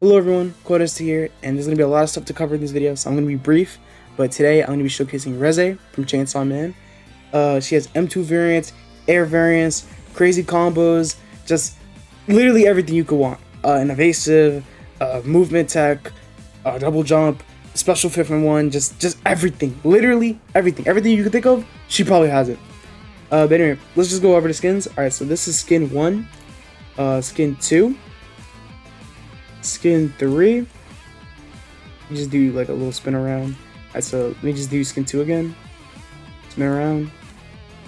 Hello everyone, Coldesor here, and there's going to be a lot of stuff to cover in this video, so I'm going to be brief, but today I'm going to be showcasing Reze from Chainsaw Man. She has M2 variants, air variants, crazy combos, just literally everything you could want. An evasive, movement tech, double jump, special 5th and 1, just everything, literally everything you could think of, she probably has it. But anyway, let's just go over the skins. Alright, so this is skin 1, skin 2, skin 3. You just do like a little spin around. Alright, so let me just do skin 2 again. Spin around.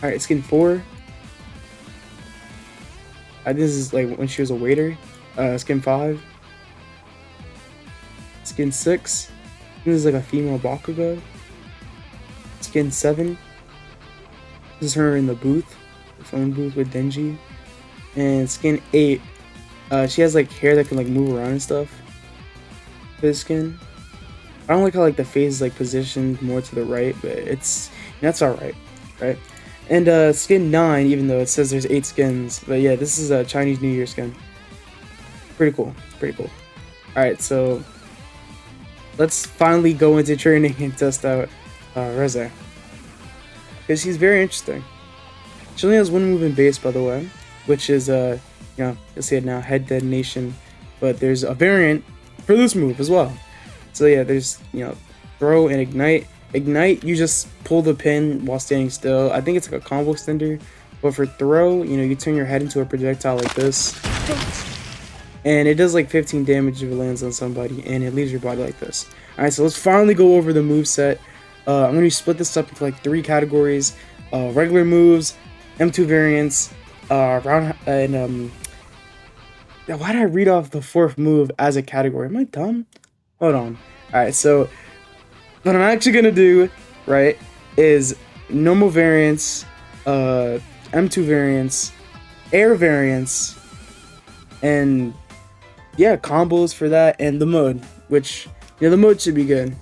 Alright, skin 4. This is like when she was a waiter. Skin 5. Skin 6. This is like a female Bakugo. Skin 7. This is her in the booth. The phone booth with Denji. And skin 8. She has like hair that can like move around and stuff. For this skin, I don't like how like the face is like positioned more to the right, but that's alright, right? And skin 9, even though it says there's 8 skins, but yeah, this is a Chinese New Year skin. Pretty cool, pretty cool. Alright, so let's finally go into training and test out Reze, because she's very interesting. She only has one move in base, by the way, which is you know, you'll see it now, head detonation, but there's a variant for this move as well. So yeah, there's, you know, throw and ignite. Ignite, you just pull the pin while standing still. I think it's like a combo extender, but for throw, you know, you turn your head into a projectile like this, and it does like 15 damage if it lands on somebody, and it leaves your body like this. Alright, so let's finally go over the move set. I'm going to split this up into like 3 categories: regular moves, M2 variants, round, and why did I read off the 4th move as a category? Am I dumb? Hold on. Alright, so what I'm actually gonna do, right, is normal variants, M2 variants, air variants, and yeah, combos for that, and the mode, which, yeah, the mode should be good.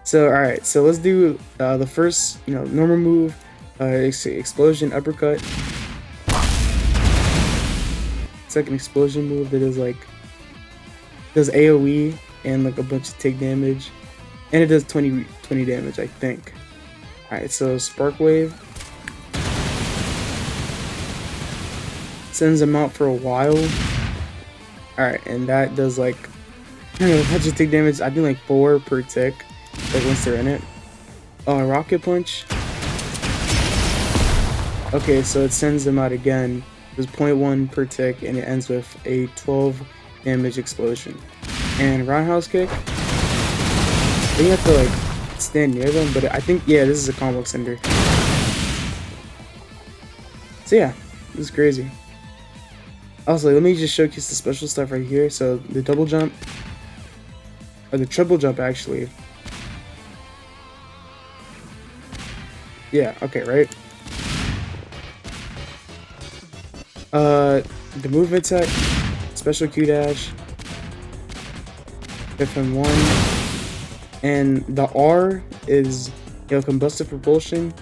So alright, so let's do the first, you know, normal move, explosion uppercut. It's like an explosion move that is like, does AoE and like a bunch of take damage, and it does 20 damage, I think. Alright, so spark wave sends them out for a while. Alright, and that does like, I don't know, a bunch of take damage. I think like 4 per tick, like once they're in it. Rocket punch. Okay, so it sends them out again. There's 0.1 per tick, and it ends with a 12 damage explosion. And roundhouse kick, I think you have to like stand near them, but I think, yeah, this is a combo extender. So yeah, this is crazy. Also, let me just showcase the special stuff right here. So the double jump, or the triple jump actually. Yeah, okay, right? The movement tech, special Q dash, 5th and 1, and the R is, you know, combustive propulsion.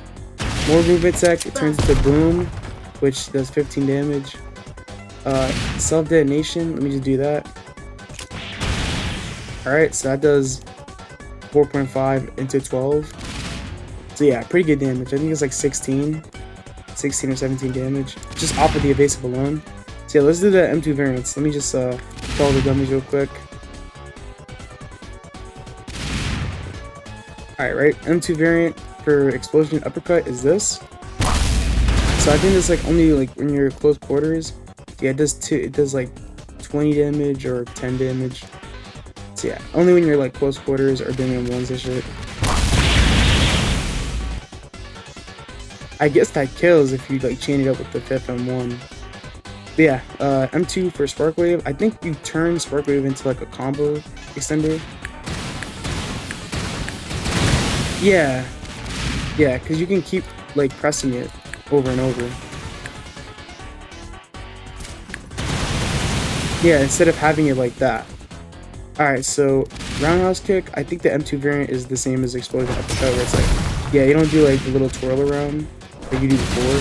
More movement tech, it turns into boom, which does 15 damage. Self detonation, let me just do that. Alright, so that does 4.5 into 12. So yeah, pretty good damage. I think it's like 16 or 17 damage, just off of the evasive alone. So yeah, let's do the M2 variants. Let me just follow the dummies real quick. Alright, right, M2 variant for explosion uppercut is this. So I think it's like only like when you're close quarters. Yeah, it does like 20 damage or 10 damage. So yeah, only when you're like close quarters or doing M1s and shit. I guess that kills if you like chain it up with the 5th M1. But yeah, M2 for spark wave. I think you turn spark wave into like a combo extender. Yeah, because you can keep like pressing it over and over. Yeah, instead of having it like that. Alright, so roundhouse kick. I think the M2 variant is the same as explosion uppercut, where it's like, yeah, you don't do like the little twirl around like you do before.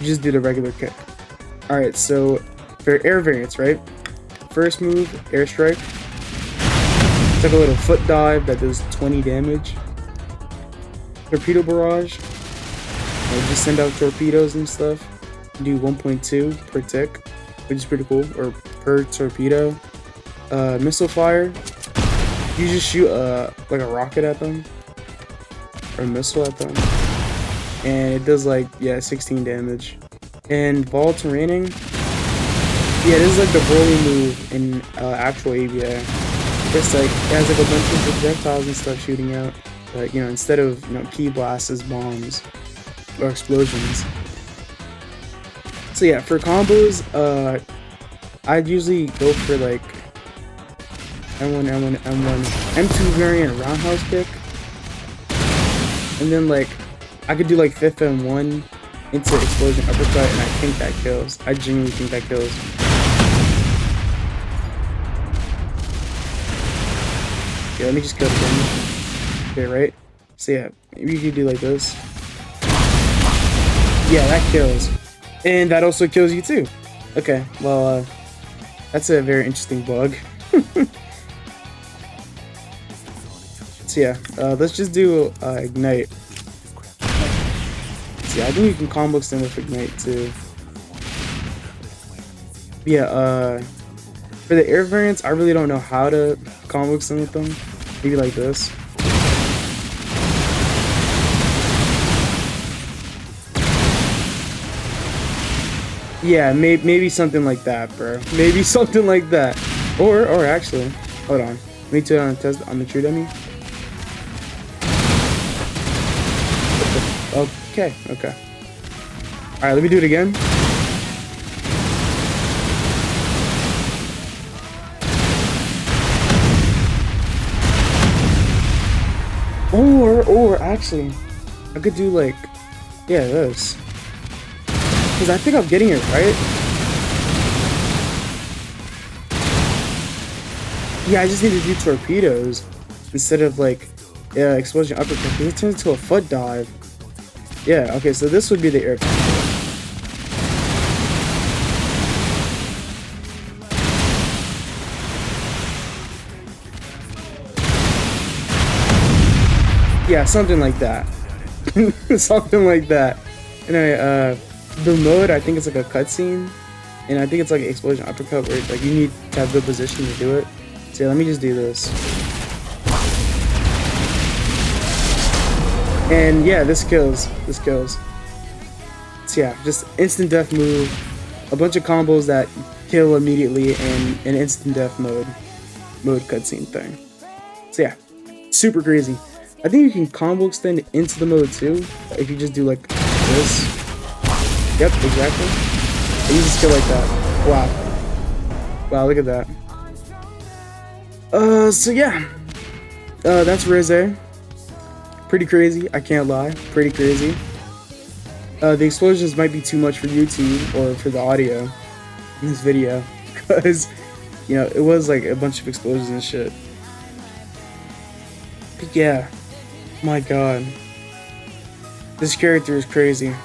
You just do the regular kick. Alright, so for air variants, right? first move, airstrike. It's like a little foot dive that does 20 damage. Torpedo barrage. Just send out torpedoes and stuff. Do 1.2 per tick, which is pretty cool, or per torpedo. Missile fire. You just shoot like a rocket at them, or a missile at them, and it does like 16 damage. And volatile raining. Yeah, this is like the Broly move in actual ABA. It's like it has like a bunch of projectiles and stuff shooting out, but instead of ki blasts as bombs or explosions. So yeah, for combos, I'd usually go for like M1, M1, M1, M2 variant roundhouse kick, and then like I could do like 5th M1 into explosion uppercut, and I think that kills. I genuinely think that kills. Okay, let me just kill the damage. Okay, right? So yeah, maybe you could do like this. Yeah, that kills. And that also kills you too. Okay, well, that's a very interesting bug. So yeah, let's just do Ignite. See, I think you can combo extend with Ignite too. Yeah, for the air variants, I really don't know how to combo extend with them. Maybe like this. Yeah, maybe something like that, bro. Maybe something like that. Or actually, hold on. Let me do it on a test on the true dummy. Okay. Alright, let me do it again. Or actually, I could do like, this. Because I think I'm getting it right. Yeah, I just need to do torpedoes instead of like, explosion uppercut. Because it turns into a foot dive. Yeah, okay, so this would be the air combo. Yeah, something like that. Something like that. Anyway, the mode, I think it's like a cutscene, and I think it's like an explosion uppercut where like you need to have good position to do it. So yeah, let me just do this. And yeah, this kills. So yeah, just instant death move, a bunch of combos that kill immediately, and an instant death mode cutscene thing. So yeah, super crazy. I think you can combo extend into the mode too, if you just do like this. Yep, exactly. And you just kill like that. Wow, look at that. So yeah, that's Reze. Pretty crazy, I can't lie. Pretty crazy. The explosions might be too much for YouTube or for the audio in this video, because it was like a bunch of explosions and shit. But yeah, my god, this character is crazy.